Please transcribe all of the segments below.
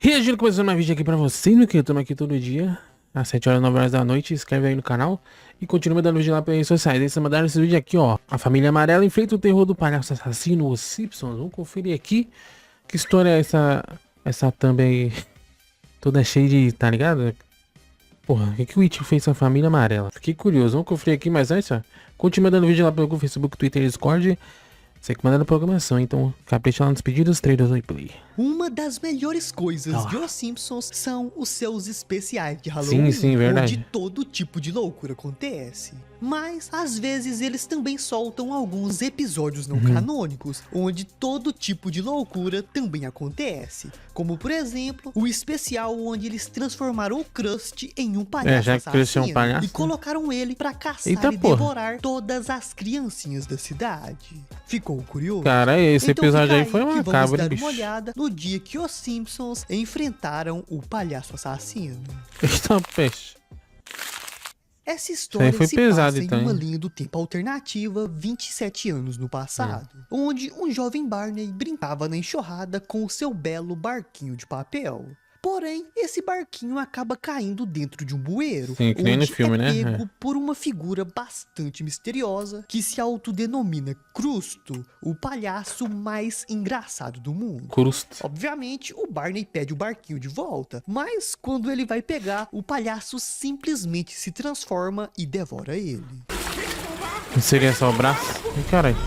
Reagindo, começando mais vídeo aqui pra vocês, meu querido. Estamos aqui todo dia, às 7 horas, 9 horas da noite. Inscreve aí no canal e continua me dando vídeo lá pelas redes sociais. Aí você mandaram esse vídeo aqui, ó. A família amarela enfrenta o terror do palhaço assassino, os Simpsons. Vamos conferir aqui. Que história é essa thumb aí, toda cheia de, tá ligado? Porra, o que o It fez com a família amarela? Fiquei curioso, vamos conferir aqui, mas antes, ó. Continua mandando vídeo lá pelo Facebook, Twitter e Discord. Você que manda na programação, então capricha lá nos pedidos, traders no play. Uma das melhores coisas de Os Simpsons são os seus especiais de Halloween, Sim, verdade. onde todo tipo de loucura acontece. Mas, às vezes, eles também soltam alguns episódios não canônicos, onde todo tipo de loucura também acontece. Como, por exemplo, o especial onde eles transformaram o Krusty em um palhaço já que Krusty é um palhaço, e colocaram ele pra caçar Eita, e devorar todas as criancinhas da cidade. Ficou curioso? Cara, esse Então episódio fica aí foi que macabro, vamos hein, dar bicho? uma olhada no dia que os Simpsons enfrentaram o palhaço assassino. Eita, peixe. Essa história foi se pesado, passa então, em uma hein? linha do tempo alternativa 27 anos no passado, onde um jovem Barney brincava na enxurrada com o seu belo barquinho de papel. Porém, esse barquinho acaba caindo dentro de um bueiro, Sim, que nem no onde filme, é né? pego por uma figura bastante misteriosa que se autodenomina Crusto, o palhaço mais engraçado do mundo. Crusto. Obviamente, o Barney pede o barquinho de volta, mas quando ele vai pegar, o palhaço simplesmente se transforma e devora ele. Seria só o braço? Ih, caralho.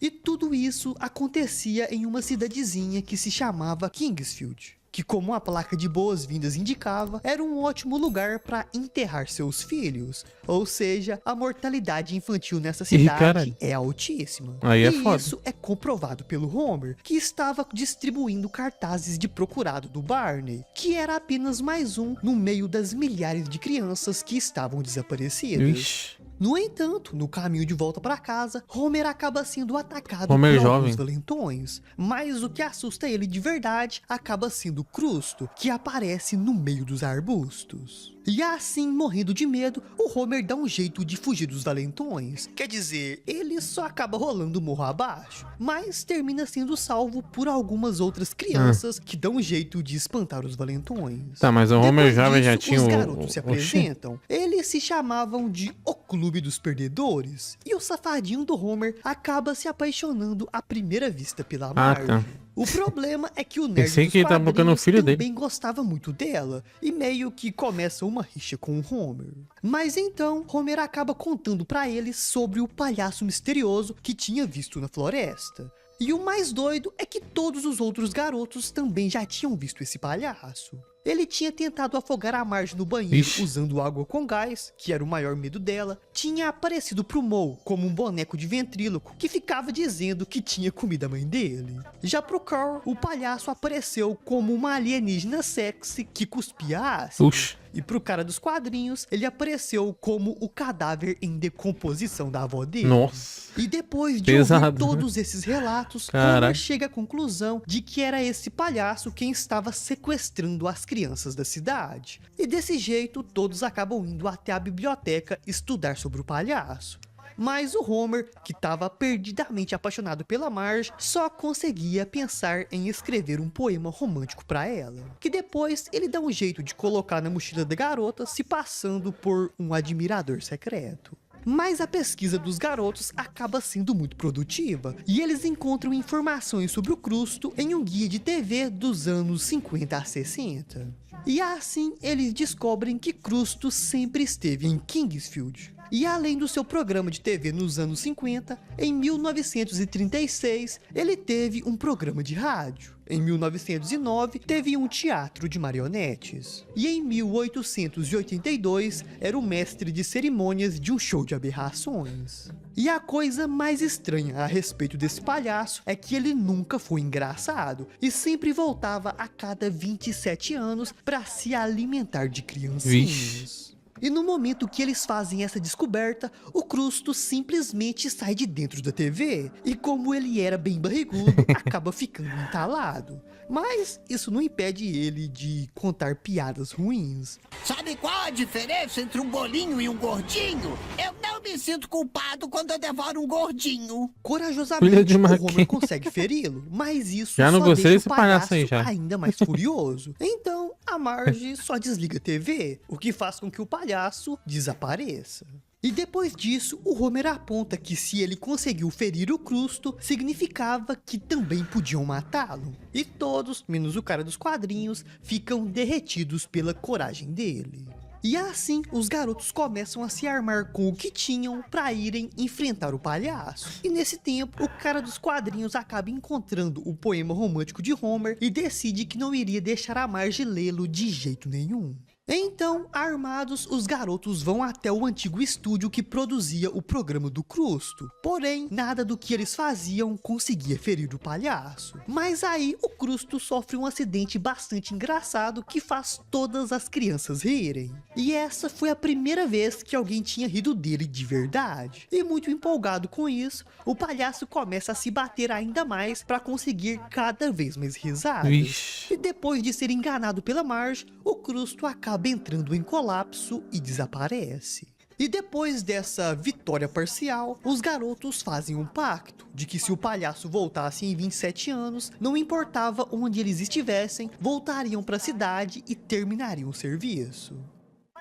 E tudo isso acontecia em uma cidadezinha que se chamava Kingsfield, que, como a placa de boas-vindas indicava, era um ótimo lugar para enterrar seus filhos. Ou seja, a mortalidade infantil nessa cidade é altíssima. Aí é e foda. isso é comprovado pelo Homer, que estava distribuindo cartazes de procurado do Barney, que era apenas mais um no meio das milhares de crianças que estavam desaparecidas. Ixi. No entanto, no caminho de volta para casa, Homer acaba sendo atacado Homer por alguns jovem. valentões, mas o que assusta ele de verdade acaba sendo Crusto, que aparece no meio dos arbustos. E assim, morrendo de medo, o Homer dá um jeito de fugir dos valentões. Quer dizer, ele só acaba rolando o morro abaixo, mas termina sendo salvo por algumas outras crianças que dão um jeito de espantar os valentões. Tá, mas o Homer Depois jovem já disso, tinha os o... garotos se Oxi. apresentam. Eles se chamavam de O Clube dos Perdedores. E o safadinho do Homer acaba se apaixonando à primeira vista pela Marge. tá. O problema é que o nerd Pensei dos que ele tava colocando o quadrinhos filho também dele. gostava muito dela, e meio que começa uma rixa com o Homer. Mas então, Homer acaba contando pra eles sobre o palhaço misterioso que tinha visto na floresta. E o mais doido é que todos os outros garotos também já tinham visto esse palhaço. Ele tinha tentado afogar a Marge no banheiro usando água com gás, que era o maior medo dela. Tinha aparecido pro Moe como um boneco de ventríloco que ficava dizendo que tinha comido a mãe dele. Já pro Carl, o palhaço apareceu como uma alienígena sexy que cuspia ácido. Uxi. E pro cara dos quadrinhos, ele apareceu como o cadáver em decomposição da avó dele. Nossa. E depois de Pesado, ouvir todos esses relatos, Caraca. Homer chega à conclusão de que era esse palhaço quem estava sequestrando as crianças da cidade. E desse jeito, todos acabam indo até a biblioteca estudar sobre o palhaço. Mas o Homer, que estava perdidamente apaixonado pela Marge, só conseguia pensar em escrever um poema romântico para ela, que depois ele dá um jeito de colocar na mochila da garota, se passando por um admirador secreto. Mas a pesquisa dos garotos acaba sendo muito produtiva, e eles encontram informações sobre o Crusto em um guia de TV dos anos 50 a 60. E assim eles descobrem que Crusto sempre esteve em Kingsfield. E além do seu programa de TV nos anos 50, em 1936 ele teve um programa de rádio. Em 1909 teve um teatro de marionetes. E em 1882 era o mestre de cerimônias de um show de aberrações. E a coisa mais estranha a respeito desse palhaço é que ele nunca foi engraçado e sempre voltava a cada 27 anos para se alimentar de criancinhas. Vixe. E no momento que eles fazem essa descoberta, o Crusto simplesmente sai de dentro da TV. E como ele era bem barrigudo, acaba ficando entalado. Mas isso não impede ele de contar piadas ruins. Sabe qual a diferença entre um bolinho e um gordinho? Eu não me sinto culpado quando eu devoro um gordinho. Corajosamente, o Homer consegue feri-lo, mas isso já não só gostei deixa desse o palhaço palhaço aí, já. ainda mais furioso. Então, a Marge só desliga a TV, o que faz com que o palhaço desapareça. E depois disso, o Homer aponta que se ele conseguiu ferir o Crusto, significava que também podiam matá-lo. E todos, menos o cara dos quadrinhos, ficam derretidos pela coragem dele. E assim, os garotos começam a se armar com o que tinham para irem enfrentar o palhaço. E nesse tempo, o cara dos quadrinhos acaba encontrando o poema romântico de Homer e decide que não iria deixar a Marge lê-lo de jeito nenhum. Então, armados, os garotos vão até o antigo estúdio que produzia o programa do Crusto. Porém, nada do que eles faziam conseguia ferir o palhaço. Mas aí, o Crusto sofre um acidente bastante engraçado que faz todas as crianças rirem. E essa foi a primeira vez que alguém tinha rido dele de verdade. E muito empolgado com isso, o palhaço começa a se bater ainda mais para conseguir cada vez mais risadas. Vixe. E depois de ser enganado pela Marge, o Crusto acaba entrando em colapso e desaparece. E depois dessa vitória parcial, os garotos fazem um pacto de que se o palhaço voltasse em 27 anos, não importava onde eles estivessem, voltariam para a cidade e terminariam o serviço.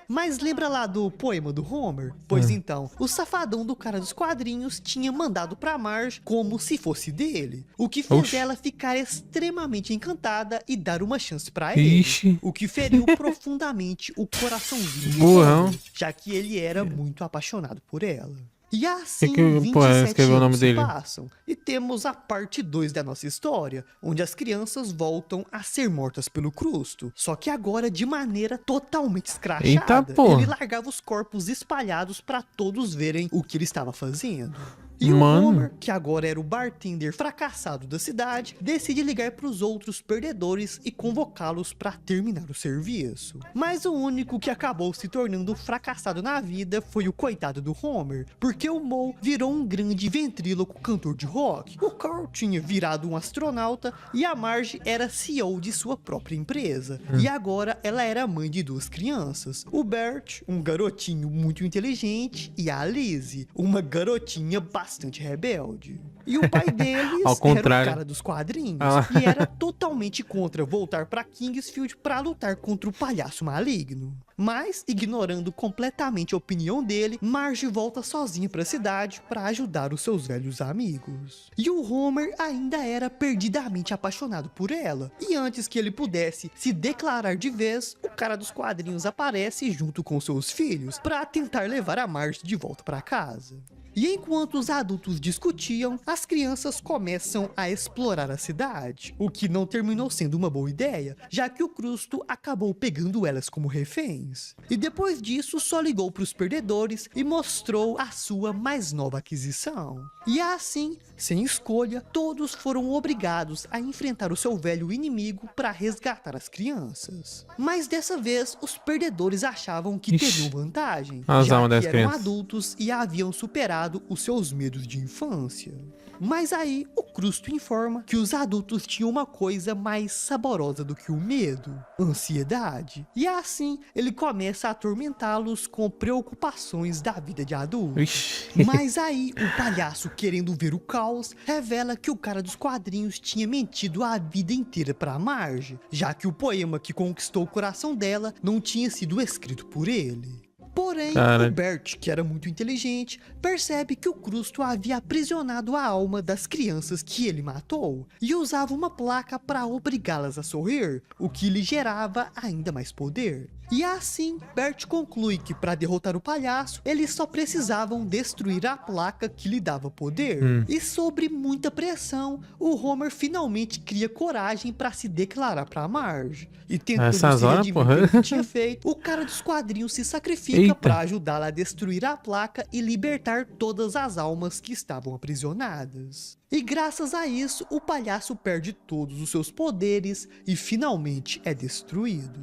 Mas lembra lá do poema do Homer? Pois então, o safadão do cara dos quadrinhos tinha mandado pra Marge como se fosse dele. O que fez ela ficar extremamente encantada e dar uma chance pra ele. Ixi. O que feriu profundamente o coraçãozinho do Burrão. Homer, já que ele era muito apaixonado por ela. E assim, Que 27 escreveu o nome anos se dele? passam e temos a parte 2 da nossa história, onde as crianças voltam a ser mortas pelo Crusto, só que agora de maneira totalmente escrachada. Eita, porra. Ele largava os corpos espalhados para todos verem o que ele estava fazendo. E Mano. o Homer, que agora era o bartender fracassado da cidade, decide ligar para os outros perdedores e convocá-los para terminar o serviço. Mas o único que acabou se tornando fracassado na vida foi o coitado do Homer, porque o Moe virou um grande ventríloco cantor de rock, o Carl tinha virado um astronauta e a Marge era CEO de sua própria empresa. E agora ela era mãe de 2 crianças, o Bert, um garotinho muito inteligente, e a Lizzie, uma garotinha bastante rebelde. E o pai deles Ao era o contrário. cara dos quadrinhos Ah. e era totalmente contra voltar para Kingsfield para lutar contra o palhaço maligno. Mas, ignorando completamente a opinião dele, Marge volta sozinha para a cidade para ajudar os seus velhos amigos. E o Homer ainda era perdidamente apaixonado por ela. E antes que ele pudesse se declarar de vez, o cara dos quadrinhos aparece junto com seus filhos para tentar levar a Marge de volta para casa. E enquanto os adultos discutiam, as crianças começam a explorar a cidade, o que não terminou sendo uma boa ideia, já que o Crusto acabou pegando elas como reféns. E depois disso, só ligou para os perdedores e mostrou a sua mais nova aquisição. E assim, sem escolha, todos foram obrigados a enfrentar o seu velho inimigo para resgatar as crianças. Mas dessa vez, os perdedores achavam que Ixi. teriam vantagem, As já almas que das eram crianças. adultos e haviam superado os seus medos de infância. Mas aí o Crusto informa que os adultos tinham uma coisa mais saborosa do que o medo: ansiedade. E assim ele começa a atormentá-los com preocupações da vida de adulto. Ixi. Mas aí o palhaço, querendo ver o caos, revela que o cara dos quadrinhos tinha mentido a vida inteira pra Marge, já que o poema que conquistou o coração dela não tinha sido escrito por ele. Porém, Cara. o Bert, que era muito inteligente, percebe que o Crusto havia aprisionado a alma das crianças que ele matou e usava uma placa para obrigá-las a sorrir, o que lhe gerava ainda mais poder. E assim, Bert conclui que para derrotar o palhaço, eles só precisavam destruir a placa que lhe dava poder. E sob muita pressão, o Homer finalmente cria coragem para se declarar para Marge. E tentando Essas se horas, redimir porra. pelo que tinha feito, o cara dos quadrinhos se sacrifica Eita. para ajudá-la a destruir a placa e libertar todas as almas que estavam aprisionadas. E graças a isso, o palhaço perde todos os seus poderes e finalmente é destruído.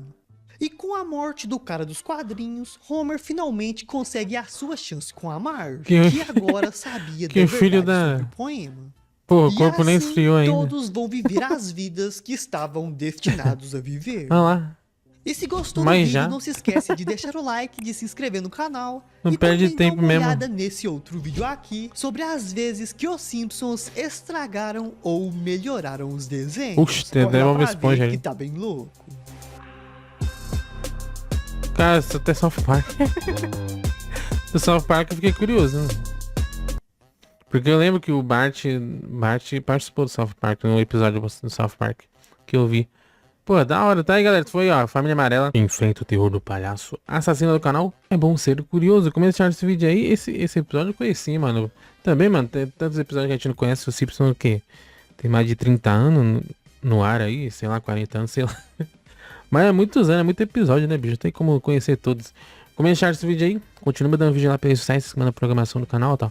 E com a morte do cara dos quadrinhos, Homer finalmente consegue a sua chance com a Marge, que agora sabia que da filho verdade da- sobre o poema. Pô, o E corpo nem assim, esfriou ainda. todos vão viver as vidas que estavam destinados a viver. Olha lá. E se gostou do Mas vídeo, já? não se esquece de deixar o like, de se inscrever no canal. Não e perde também tempo dá uma mesmo. olhada nesse outro vídeo aqui sobre as vezes que os Simpsons estragaram ou melhoraram os desenhos. Oxe, tem Corre até lá Bob pra Esponja ver aí. que tá bem louco. Cara, isso até South Park. Do South Park eu fiquei curioso, né? Porque eu lembro que o Bart participou do South Park, no episódio do South Park que eu vi. Pô, da hora, tá aí, galera? Foi, ó, Família Amarela enfrenta o terror do palhaço assassino do canal. É bom ser curioso. Como assistir esse vídeo aí, esse episódio eu conheci, mano. Também, mano, tem tantos episódios que a gente não conhece. O Simpsons, o quê? Tem mais de 30 anos no ar aí, sei lá, 40 anos, sei lá. Mas é muitos anos, é muito episódio, né, bicho? Tem como conhecer todos. Como assistir esse vídeo aí, continua mandando vídeo lá pelos sites, manda programação do canal, tá?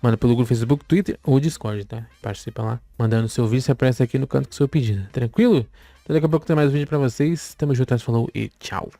Manda pelo grupo Facebook, Twitter ou Discord, tá? Participa lá, mandando seu vídeo, você aparece aqui no canto com o seu pedido. Tranquilo? Então daqui a pouco tem mais vídeo pra vocês. Tamo junto, falou e tchau.